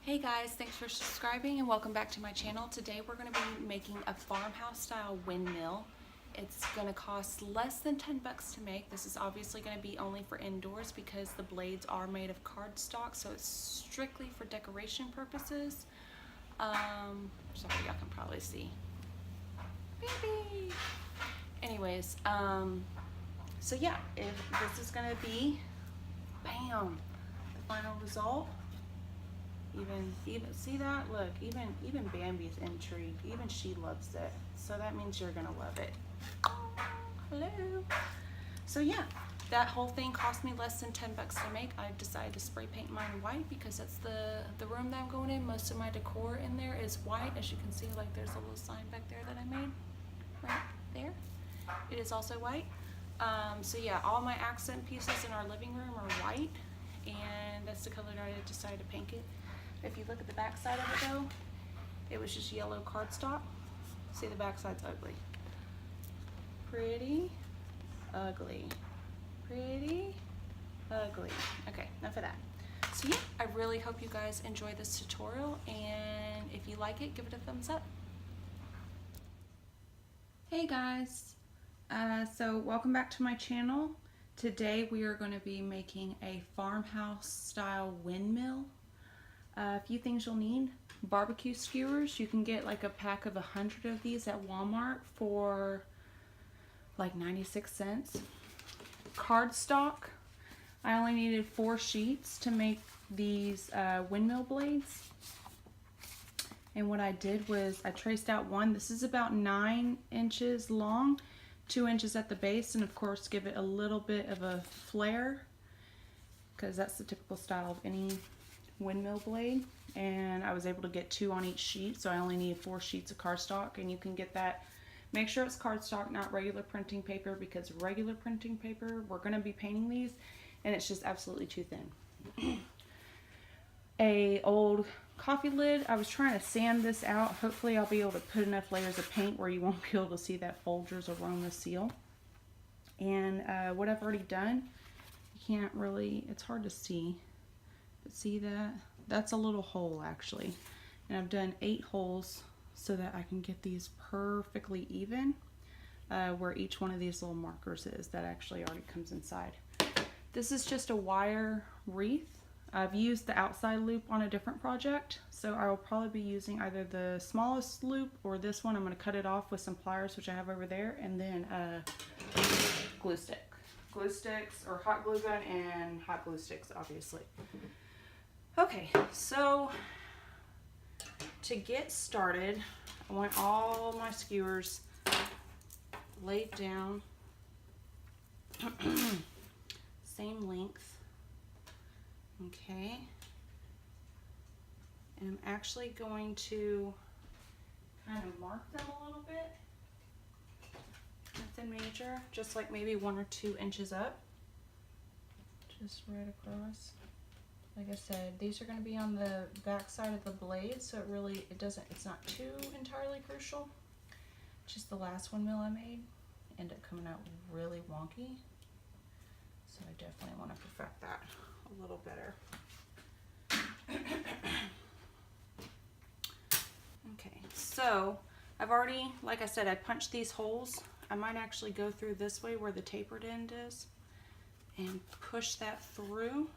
Hey guys, thanks for subscribing and welcome back to my channel. Today we're going to be making a farmhouse style windmill. It's going to cost less than 10 bucks to make. This is obviously going to be only for indoors because the blades are made of cardstock, so it's strictly for decoration purposes. Sorry, y'all can probably see. Baby! Anyways, so yeah, this is going to be, bam, the final result. Even see that? Look, even Bambi's intrigued. Even she loves it. So that means you're gonna love it. Oh, hello. So yeah, that whole thing cost me less than 10 bucks to make. I decided to spray paint mine white because that's the room that I'm going in. Most of my decor in there is white. As you can see, like there's a little sign back there that I made right there. It is also white. So yeah, all my accent pieces in our living room are white, and that's the color that I decided to paint it. If you look at the back side of it though, it was just yellow cardstock. See, the back side's ugly. Pretty ugly. Pretty ugly. Okay, enough of that. So yeah, I really hope you guys enjoy this tutorial, and if you like it, give it a thumbs up. Hey guys, so welcome back to my channel. Today we are going to be making a farmhouse style windmill. A few things you'll need: barbecue skewers. You can get like a pack of 100 of these at Walmart for like 96 cents. Cardstock. I only needed 4 sheets to make these windmill blades. And what I did was I traced out one. This is about 9 inches long, 2 inches at the base, and of course give it a little bit of a flare because that's the typical style of any windmill blade. And I was able to get 2 on each sheet, so I only need 4 sheets of cardstock. And you can get that, make sure it's cardstock, not regular printing paper, because regular printing paper, we're going to be painting these and it's just absolutely too thin. A old coffee lid. I was trying to sand this out. Hopefully I'll be able to put enough layers of paint where you won't be able to see that Folgers aroma seal. And what I've already done, you can't really, it's hard to see. See that? That's a little hole actually. And I've done 8 holes so that I can get these perfectly even where each one of these little markers is. That actually already comes inside. This is just a wire wreath. I've used the outside loop on a different project, so I will probably be using either the smallest loop or this one. I'm going to cut it off with some pliers, which I have over there, and then glue stick. Glue sticks, or hot glue gun and hot glue sticks, obviously. Okay, so to get started, I want all my skewers laid down, same length, okay, and I'm actually going to kind of mark them a little bit, nothing major, just like maybe 1 or 2 inches up, just right across. Like I said, these are going to be on the back side of the blade, so it's not too entirely crucial. Just the last windmill I made ended up coming out really wonky, so I definitely want to perfect that a little better. Okay, so I've already, like I said, I punched these holes. I might actually go through this way where the tapered end is and push that through.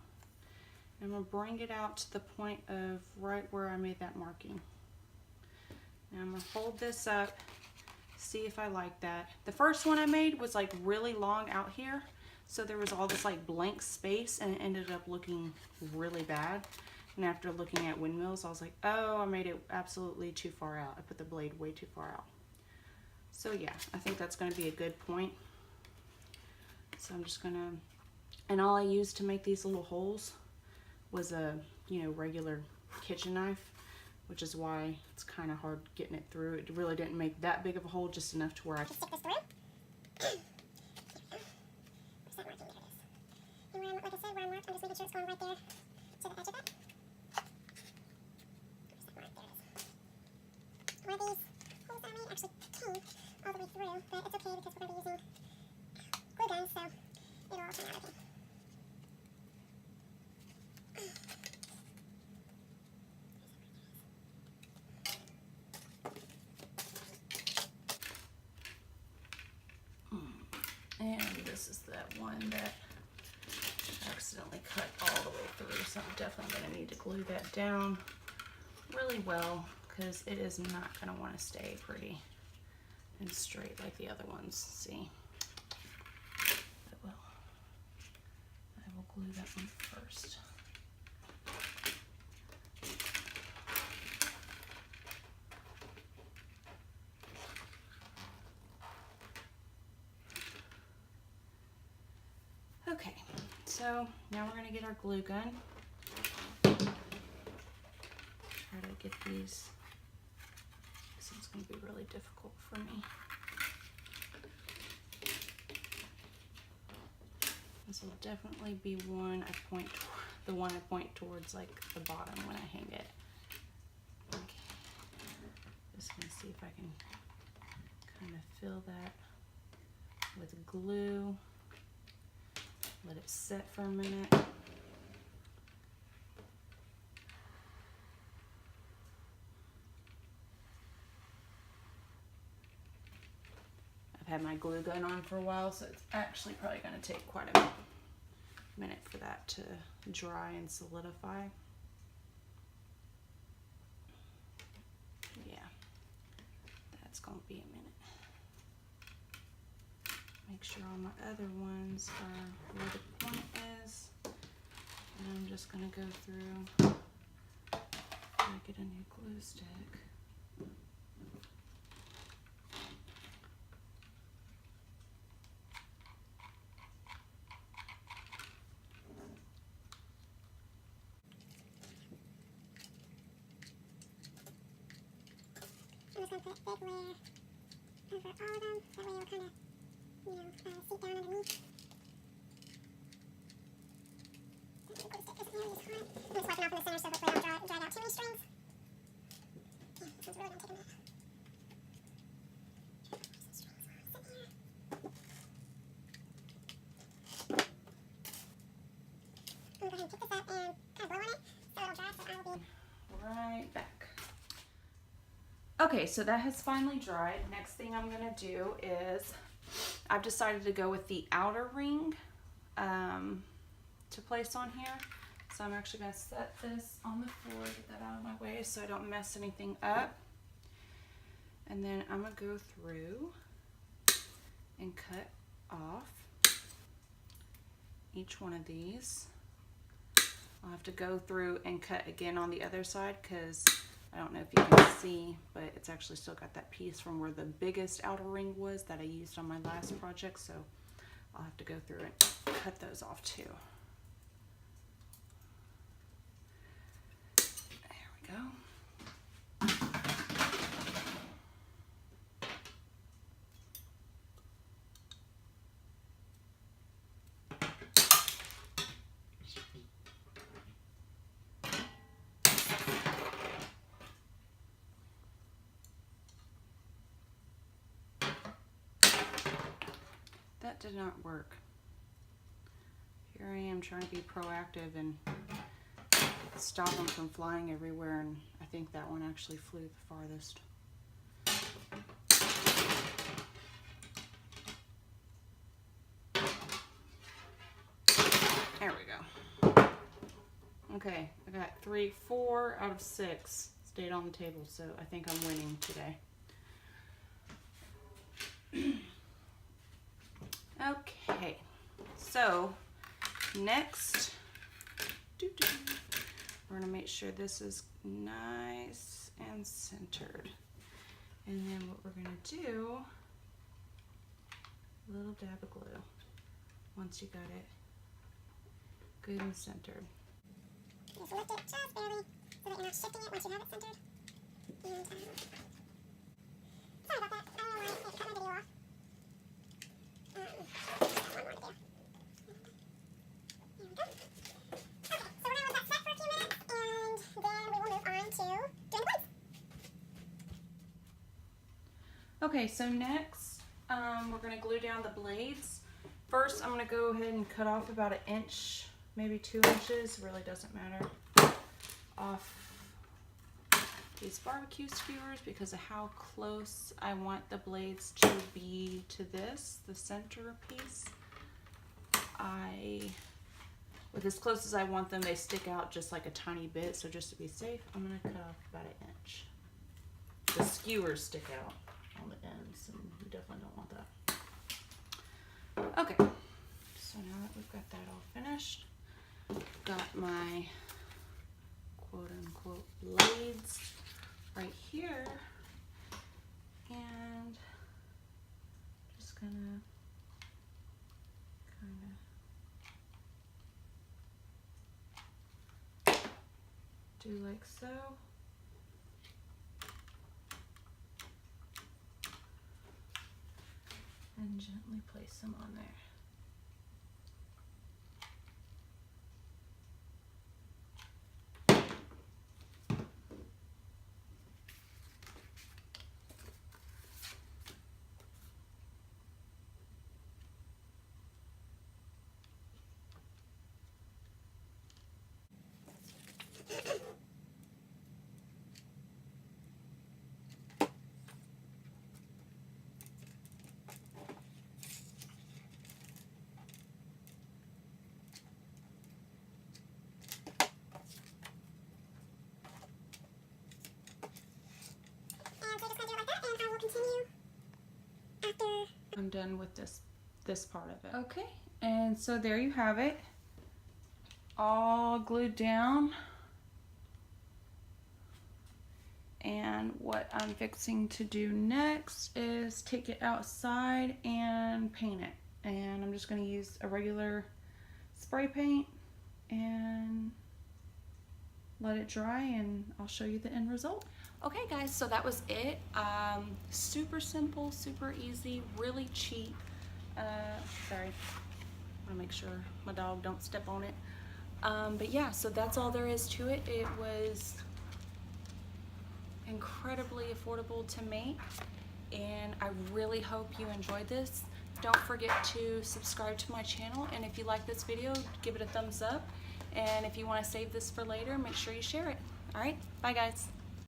I'm going to bring it out to the point of right where I made that marking. Now I'm going to hold this up, see if I like that. The first one I made was like really long out here, so there was all this like blank space, and it ended up looking really bad. And after looking at windmills, I was like, oh, I made it absolutely too far out. I put the blade way too far out. So yeah, I think that's going to be a good point. So I'm just going to, and all I used to make these little holes was a, regular kitchen knife, which is why it's kind of hard getting it through. It really didn't make that big of a hole, just enough to where I can stick this through. And like I said, where I'm marked, I'm just making sure it's going right there to the edge of it. One of these holes that I made actually came all the way through, but it's okay because we're going to be using glue guns, so it'll all come out okay. And this is that one that I accidentally cut all the way through, so I'm definitely going to need to glue that down really well because it is not going to want to stay pretty and straight like the other ones. See? I will glue that one first. Okay, so now we're going to get our glue gun. Try to get these. This one's going to be really difficult for me. This will definitely be one the one I point towards like the bottom when I hang it. Okay. Just going to see if I can kind of fill that with glue. Let it set for a minute. I've had my glue gun on for a while, so it's actually probably going to take quite a minute for that to dry and solidify. Yeah, that's going to be a minute. Make sure all my other ones are where the point is. And I'm just going to go through and get a new glue stick. I'm just going to put a big layer over all of them. That way it'll kind of, seep down underneath. I'm just wiping off in the center so hopefully I don't drag out too many strings. Yeah, this one's really going to take a minute. I'm going to go ahead and pick this up and kind of blow on it so it'll dry, so I will be Right back. Okay, so that has finally dried. Next thing I'm going to do is I've decided to go with the outer ring to place on here. So I'm actually going to set this on the floor, get that out of my way so I don't mess anything up. And then I'm going to go through and cut off each one of these. I'll have to go through and cut again on the other side because I don't know if you can see, but it's actually still got that piece from where the biggest outer ring was that I used on my last project, so I'll have to go through and cut those off too. There we go. That did not work. Here I am trying to be proactive and stop them from flying everywhere, and I think that one actually flew the farthest. There we go. Okay, I got 4 out of 6 stayed on the table, so I think I'm winning today. Okay, so next, we're gonna make sure this is nice and centered. And then what we're gonna do, a little dab of glue once you got it good and centered. just lift it just barely so that you're not shifting it once you have it centered. And sorry about that. I don't know why it cut my video off. Just got one more to do. There we go. Okay, so we're gonna let that set for a few minutes, and then we will move on to doing the blades. Okay, so next we're going to glue down the blades. First I'm going to go ahead and cut off about 1 inch, maybe 2 inches, really doesn't matter, off these barbecue skewers because of how close I want the blades to be to this, the center piece. With as close as I want them, they stick out just like a tiny bit, so just to be safe, I'm gonna cut off about 1 inch. The skewers stick out on the ends, and we definitely don't want that. Okay, so now that we've got that all finished, got my quote-unquote blades right here, and just gonna do like so. And gently place them on there. I'm done with this part of it. Okay, and so there you have it, all glued down. And what I'm fixing to do next is take it outside and paint it. And I'm just going to use a regular spray paint and let it dry, and I'll show you the end result. Okay guys, so that was it. Super simple, super easy, really cheap. Sorry, I want to make sure my dog don't step on it. But yeah, so that's all there is to it. It was incredibly affordable to make, and I really hope you enjoyed this. Don't forget to subscribe to my channel, and if you like this video, give it a thumbs up. And if you want to save this for later, make sure you share it. All right, bye guys.